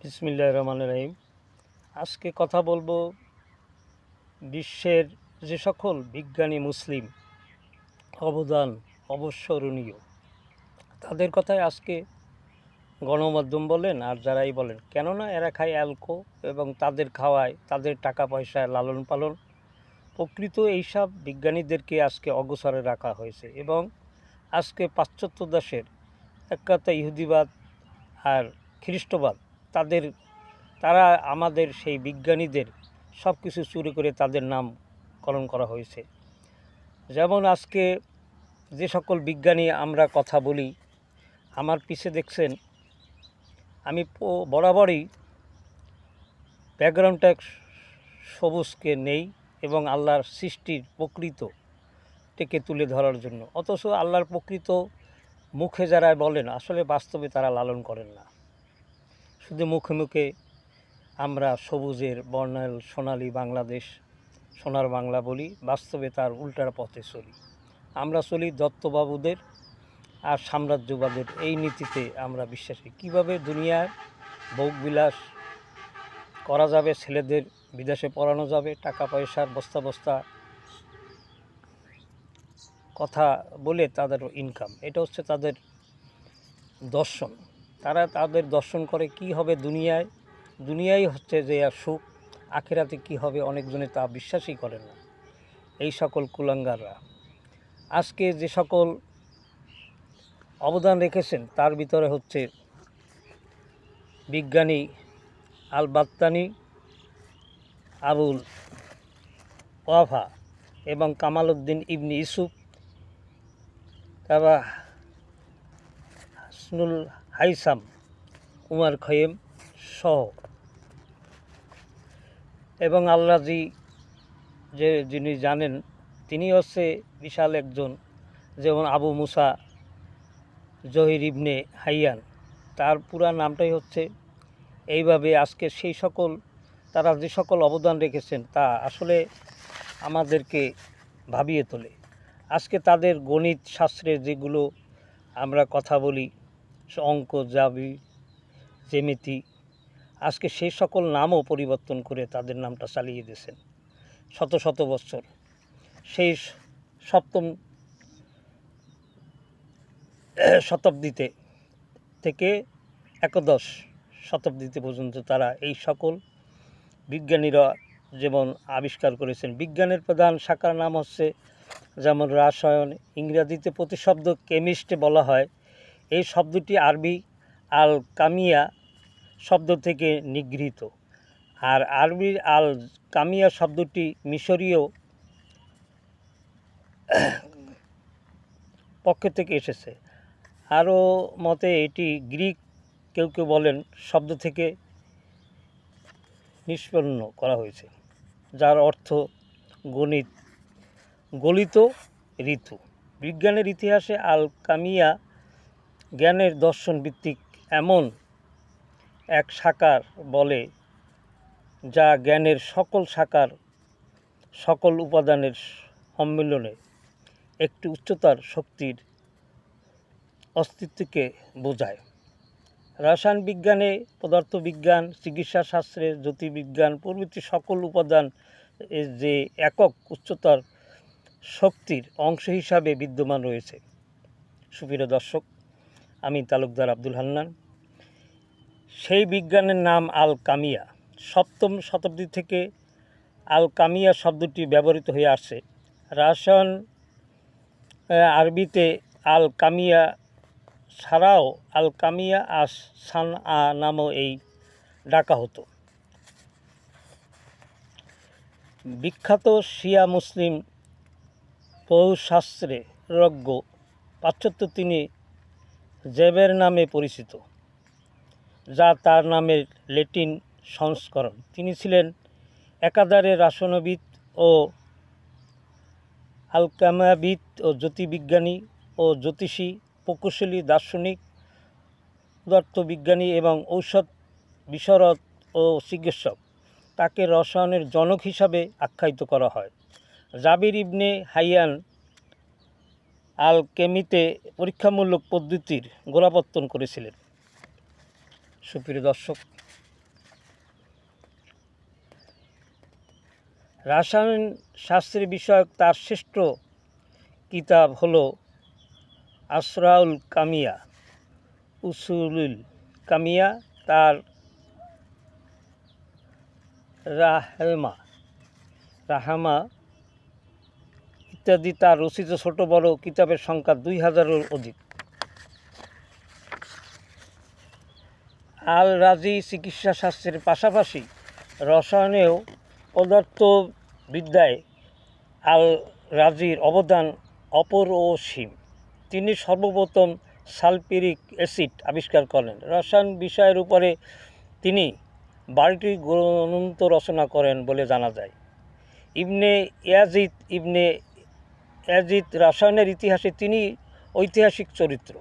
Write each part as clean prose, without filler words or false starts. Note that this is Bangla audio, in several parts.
বিসমিল্লাহির রহমানির রহিম। আজকে কথা বলবো বিশ্বের যে সকল বিজ্ঞানী মুসলিম অবদান অবস্মরণীয় তাদের কথাই আজকে গণমাধ্যম বলেন আর যারাই বলেন, কেননা এরা খায় অ্যালকো এবং তাদের খাওয়ায়, তাদের টাকা পয়সায় লালন পালন। প্রকৃত এইসব বিজ্ঞানীদেরকে আজকে অগোচরে রাখা হয়েছে এবং আজকে পাশ্চাত্য দেশের এক কথা ইহুদিবাদ আর খ্রিস্টবাদ তারা আমাদের সেই বিজ্ঞানীদের সব কিছু চুরি করে তাদের নামকরণ করা হয়েছে। যেমন আজকে যে সকল বিজ্ঞানী আমরা কথা বলি, আমার পিছে দেখছেন আমি বরাবরই ব্যাকগ্রাউন্ডটা সবুজকে নেই এবং আল্লাহর সৃষ্টির প্রকৃতকে তুলে ধরার জন্য। অথচ আল্লাহর প্রকৃত মুখে যারা বলেন, আসলে বাস্তবে তারা লালন করেন না। শুধু মুখে মুখে আমরা সবুজের বর্ণাল সোনালী বাংলাদেশ, সোনার বাংলা বলি, বাস্তবে তার উল্টার পথে চলি। আমরা চলি দত্তবাবুদের আর সাম্রাজ্যবাদের এই নীতিতে আমরা বিশ্বাসী। কীভাবে দুনিয়ার ভোগবিলাস করা যাবে, ছেলেদের বিদেশে পড়ানো যাবে, টাকা পয়সার বস্তা বস্তা কথা বলে তাদের ইনকাম, এটা হচ্ছে তাদের দর্শন। তারা তাদের দর্শন করে কি হবে দুনিয়ায় হচ্ছে যে সুখ, আখিরাতে কি হবে অনেকজনে তা বিশ্বাসই করে না। এই সকল কুলাঙ্গাররা আজকে যে সকল অবদান রেখেছেন তার ভিতরে হচ্ছে বিজ্ঞানী আল বাত্তানি, আবুল ওয়াফা এবং কামাল উদ্দিন ইবনে ইউসুফ, তারপর হাসনুল হাইসাম, উমার খয়েম সহ এবং আল্লাজি যিনি জানেন তিনি হচ্ছে বিশাল একজন, যেমন আবু মুসা জহির ইবনে হাইয়ান, তার পুরা নামটাই হচ্ছে এইভাবে। আজকে সেই সকল তারা যে সকল অবদান রেখেছেন তা আসলে আমাদেরকে ভাবিয়ে তোলে। আজকে তাদের গণিত শাস্ত্রে যেগুলো আমরা কথা বলি, অঙ্ক, জ্যামিতি, আজকে সেই সকল নামও পরিবর্তন করে তাদের নামটা চালিয়ে দিয়েছেন শত শত বছর। সেই সপ্তম শতাব্দীতে থেকে একাদশ শতাব্দীতে পর্যন্ত তারা এই সকল বিজ্ঞানীরা যেমন আবিষ্কার করেছেন। বিজ্ঞানের প্রধান শাখার নাম হচ্ছে যেমন রসায়ন, ইংরেজিতে প্রতিশব্দ কেমিস্ট বলা হয়। এই শব্দটি আরবি আল কামিয়া শব্দ থেকে নিগৃহীত, আর আরবির আল কামিয়া শব্দটি মিশরীয় পক্ষ থেকে এসেছে। আরও মতে এটি গ্রিক কেউ কেউ বলেন শব্দ থেকে নিষ্পন্ন করা হয়েছে, যার অর্থ গলিত ঋতু। বিজ্ঞানের ইতিহাসে আল কামিয়া জ্ঞানের দর্শন ভিত্তিক এমন এক শাখার বলে যা জ্ঞানের সকল শাখার সকল উপাদানের সম্মিলনে একটি উচ্চতর শক্তির অস্তিত্বকে বোঝায়। রসায়ন বিজ্ঞানে পদার্থবিজ্ঞান, চিকিৎসা শাস্ত্রে জ্যোতির্বিজ্ঞান প্রভৃতি সকল উপাদান যে একক উচ্চতর শক্তির অংশ হিসাবে বিদ্যমান রয়েছে। সুপ্রিয় দর্শক, আমি তালুকদার আব্দুল হান্নান। সেই বিজ্ঞানের নাম আল কামিয়া। সপ্তম শতাব্দী থেকে আল কামিয়া শব্দটি ব্যবহৃত হয়ে আসছে। রসায়ন আরবিতে আল কামিয়া ছাড়াও আল কামিয়া আস সান আ নামও এই ডাকা হতো। বিখ্যাত শিয়া মুসলিম বহুশাস্ত্রজ্ঞ পাশ্চাত্য তিনি জেবের নামে পরিচিত, যা তার নামের ল্যাটিন সংস্করণ। তিনি ছিলেন একাধারে রসায়নবিদ ও আলকামিয়াবিদ ও জ্যোতির্বিজ্ঞানী ও জ্যোতিষী, প্রকৌশলী, দার্শনিক, পদার্থবিজ্ঞানী এবং ঔষধ বিশারদ ও চিকিৎসক। তাকে রসায়নের জনক হিসাবে আখ্যায়িত করা হয়। জাবির ইবনে হাইয়ান আল-কেমিতে পরীক্ষামূলক পদ্ধতির গোড়াপত্তন করেছিলেন। সুপ্রিয় দর্শক, রাসায়ন শাস্ত্র বিষয়ক তার শ্রেষ্ঠ কিতাব হলো আসরাউল কামিয়া, উসুলুল কামিয়া, তার রাহামা ইত্যাদি তার রচিত ছোট বড় কিতাবের সংখ্যা 2000-এর অধিক। আল রাজি চিকিৎসা শাস্ত্রের পাশাপাশি রসায়নেও পদার্থবিদ্যায় আল রাজির অবদান অপরিসীম। তিনি সর্বপ্রথম সালফিউরিক অ্যাসিড আবিষ্কার করেন। রসায়ন বিষয়ের উপরে তিনি 12টি গ্রন্থ রচনা করেন বলে জানা যায়। ইবনে ইয়াজিদ রসায়নের ইতিহাসে তিনি ঐতিহাসিক চরিত্র।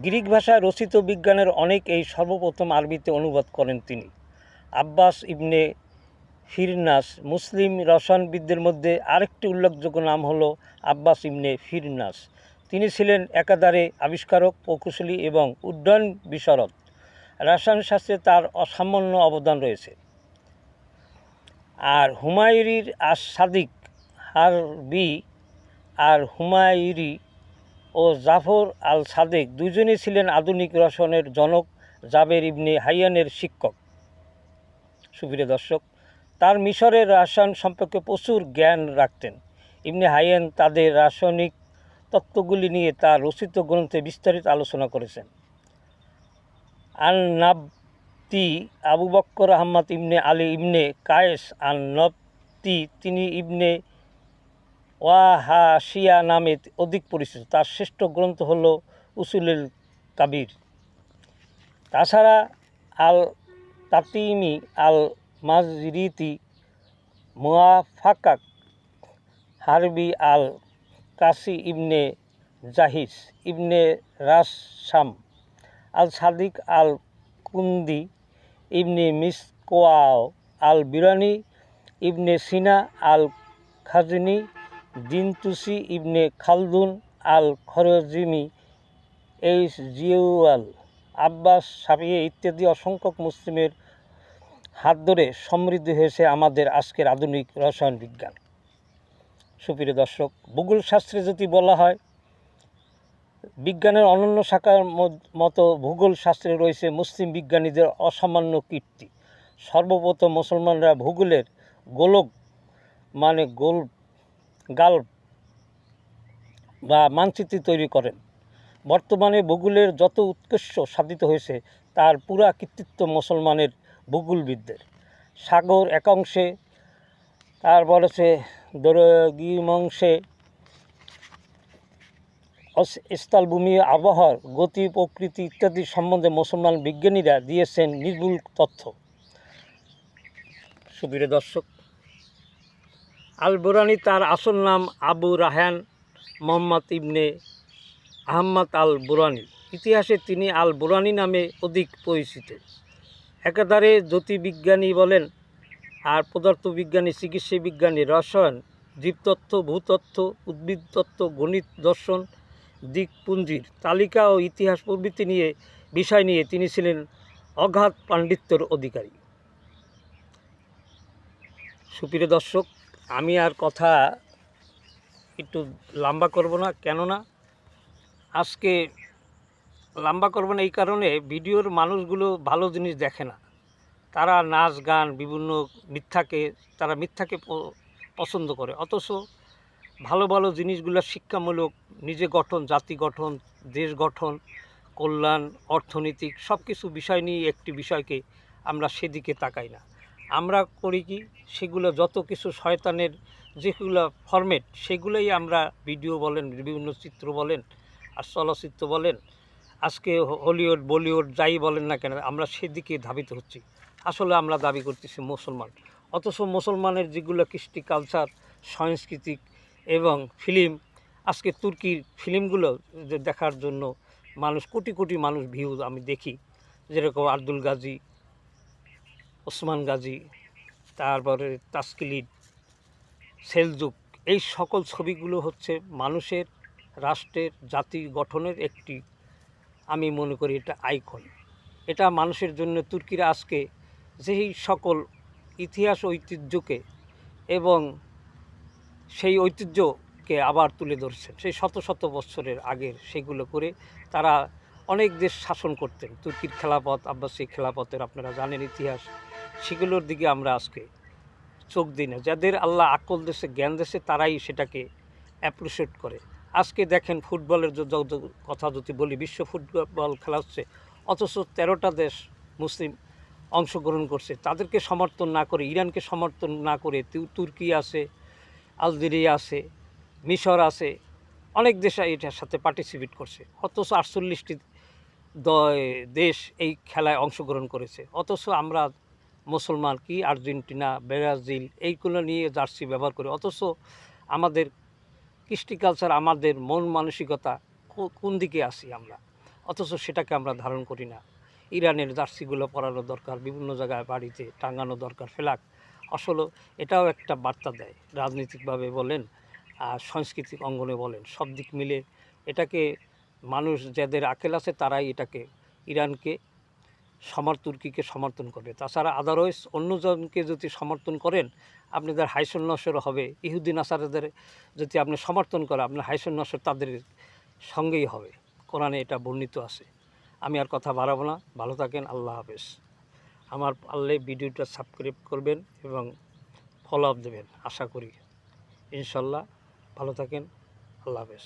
গ্রিক ভাষায় রচিত বিজ্ঞানের অনেক এই সর্বপ্রথম আরবিতে অনুবাদ করেন তিনি। আব্বাস ইবনে ফিরনাস মুসলিম রসায়নবিদদের মধ্যে আরেকটি উল্লেখযোগ্য নাম হলো আব্বাস ইবনে ফিরনাস। তিনি ছিলেন একাধারে আবিষ্কারক, প্রকৌশলী এবং উড্ডয়ন বিশারদ। রসায়ন শাস্ত্রে তার অসামান্য অবদান রয়েছে। আর হুমায়ুনির সাদিক হারবি আর হুমায়ুনি ও জাফর আল সাদেক দুজনেই ছিলেন আধুনিক রসায়নের জনক, জাবের ইবনে হাইয়ানের শিক্ষক। সুপ্রিয় দর্শক, তার মিশরের রসায়ন সম্পর্কে প্রচুর জ্ঞান রাখতেন। ইবনে হাইয়ান তাদের রাসায়নিক তত্ত্বগুলি নিয়ে তার রচিত গ্রন্থে বিস্তারিত আলোচনা করেছেন। আল নাবতি আবু বকর আহমদ ইবনে আলী ইবনে কায়েস আল নবতি, তিনি ইবনে ওয়াহাশিয়া নামে অধিক পরিচিত। তার শ্রেষ্ঠ গ্রন্থ হল উসুলুল কাবির। তাছাড়া আল তাতিমি আল মাজরিতি, মুয়াফাকাক হারবি আল কাসি ইবনে জাহিস ইবনে রাসাম আল সাদিক আল কুন্দি ইবনে মিসকোয়াও আল বিরানি ইবনে সিনা আল খাজনি দিনতুসি ইবনে খালদুন আল খরজিমি এইচ জিউয়াল আব্বাস সাফিয়ে ইত্যাদি অসংখ্য মুসলিমের হাত ধরে সমৃদ্ধ হয়েছে আমাদের আজকের আধুনিক রসায়ন বিজ্ঞান। সুপ্রিয় দর্শক, ভূগোল শাস্ত্রে যদি বলা হয় বিজ্ঞানের অনন্য শাখার মতো ভূগোল শাস্ত্রে রয়েছে মুসলিম বিজ্ঞানীদের অসামান্য কীর্তি। সর্বপ্রথম মুসলমানরা ভূগোলের গোলক গাল্ব বা মানচিত্র তৈরি করেন। বর্তমানে ভূগোলের যত উৎকর্ষ সাধিত হয়েছে তার পুরা কৃতিত্ব মুসলমানের ভূগোলবিদদের। সাগর একাংশে, তারপর হচ্ছে দ্রাঘিমাংশে, স্থলভূমি, আবহাওয়ার গতি, প্রকৃতি ইত্যাদি সম্বন্ধে মুসলমান বিজ্ঞানীরা দিয়েছেন নির্ভুল তথ্য। সুপ্রিয় দর্শক, আল বুরানি, তার আসল নাম আবু রায়হান মোহাম্মদ ইবনে আহমদ আল বুরানি। ইতিহাসে তিনি আল বুরানি নামে অধিক পরিচিত। একাধারে জ্যোতির্বিজ্ঞানী বলেন আর পদার্থবিজ্ঞানী, চিকিৎসা বিজ্ঞানী, রসায়ন, জীবতত্ত্ব, ভূতত্ত্ব, উদ্ভিদতত্ত্ব, গণিত, দর্শন, দিকপুঞ্জির তালিকা ও ইতিহাস প্রভৃতি বিষয় নিয়ে তিনি ছিলেন অগাধ পাণ্ডিত্যের অধিকারী। সুপ্রিয় দর্শক, আমি আর কথা একটু লম্বা করব না, কেননা আজকে লম্বা করব না এই কারণে ভিডিওর মানুষগুলো ভালো জিনিস দেখে না। তারা নাচ গান বিভিন্ন মিথ্যাকে পছন্দ করে, অথচ ভালো ভালো জিনিসগুলো শিক্ষামূলক, নিজে গঠন, জাতি গঠন, দেশ গঠন, কল্যাণ, অর্থনৈতিক সব কিছু বিষয় নিয়ে একটি বিষয়কে আমরা সেদিকে তাকাই না। আমরা করি কি, সেগুলো যত কিছু শয়তানের যেগুলো ফরম্যাট সেগুলোই আমরা ভিডিও বলেন, বিভিন্ন চিত্র বলেন আর চলচ্চিত্র বলেন, আজকে হলিউড বলিউড যাই বলেন না কেন, আমরা সেদিকে ধাবিত হচ্ছি। আসলে আমরা দাবি করতেছি মুসলমান, অথচ মুসলমানের যেগুলো কৃষ্টি, কালচার, সাংস্কৃতিক এবং ফিল্ম, আজকে তুর্কির ফিল্মগুলো দেখার জন্য মানুষ কোটি কোটি মানুষ ভিউজ আমি দেখি, যেরকম আব্দুল গাজী, ওসমান গাজী, তারপরে তাসকিলিদ, সেলজুক, এই সকল ছবিগুলো হচ্ছে মানুষের, রাষ্ট্রের, জাতি গঠনের একটি, আমি মনে করি এটা আইকন। এটা মানুষের জন্য তুর্কিরা আজকে যেই সকল ইতিহাস ঐতিহ্যকে এবং সেই ঐতিহ্যকে আবার তুলে ধরছেন। সেই শত শত বৎসরের আগের সেগুলো করে তারা অনেক দেশ শাসন করতেন। তুর্কির খেলাফত, আব্বাসী খেলাফতের আপনারা জানেন ইতিহাস। সেগুলোর দিকে আমরা আজকে চোখ দিই না। যাদের আল্লাহ আকল দেশে, জ্ঞান দেশে তারাই সেটাকে অ্যাপ্রিসিয়েট করে। আজকে দেখেন ফুটবলের কথা যদি বলি, বিশ্ব ফুটবল খেলা হচ্ছে, অথচ 13টা দেশ মুসলিম অংশগ্রহণ করছে। তাদেরকে সমর্থন না করে, ইরানকে সমর্থন না করে তুর্কি আছে, আলজেরিয়া আছে, মিশর আছে, অনেক দেশ এটার সাথে পার্টিসিপেট করছে। অথচ 48টি দেশ এই খেলায় অংশগ্রহণ করেছে। অথচ আমরা মুসলমান কি আর্জেন্টিনা, ব্রাজিল এইগুলো নিয়ে জার্সি ব্যবহার করি। অথচ আমাদের কৃষ্টি কালচার, আমাদের মন মানসিকতা কোন দিকে আসি আমরা, অথচ সেটাকে আমরা ধারণ করি না। ইরানের জার্সিগুলো পরানো দরকার, বিভিন্ন জায়গায় বাড়িতে টাঙানো দরকার ফ্ল্যাগ। আসলে এটাও একটা বার্তা দেয়, রাজনৈতিকভাবে বলেন আর সাংস্কৃতিক অঙ্গনে বলেন, সব দিক মিলে এটাকে মানুষ যাদের আকেল আছে তারাই এটাকে, ইরানকে তুর্কিকে সমর্থন করবে। তাছাড়া আদারওয়াইজ অন্যজনকে যদি সমর্থন করেন, আপনাদের হাইসুল নসর হবে। ইহুদি নাসারাদের যদি আপনি সমর্থন করেন, আপনার হাইসুল নসর তাদের সঙ্গেই হবে। কোরআনে এটা বর্ণিত আছে। আমি আর কথা বাড়াবো না, ভালো থাকেন, আল্লাহ হাফেজ। আমার পারলে ভিডিওটা সাবস্ক্রাইব করবেন এবং ফলো আপ দেবেন, আশা করি ইনশাল্লাহ। ভালো থাকেন, আল্লাহ হাফেজ।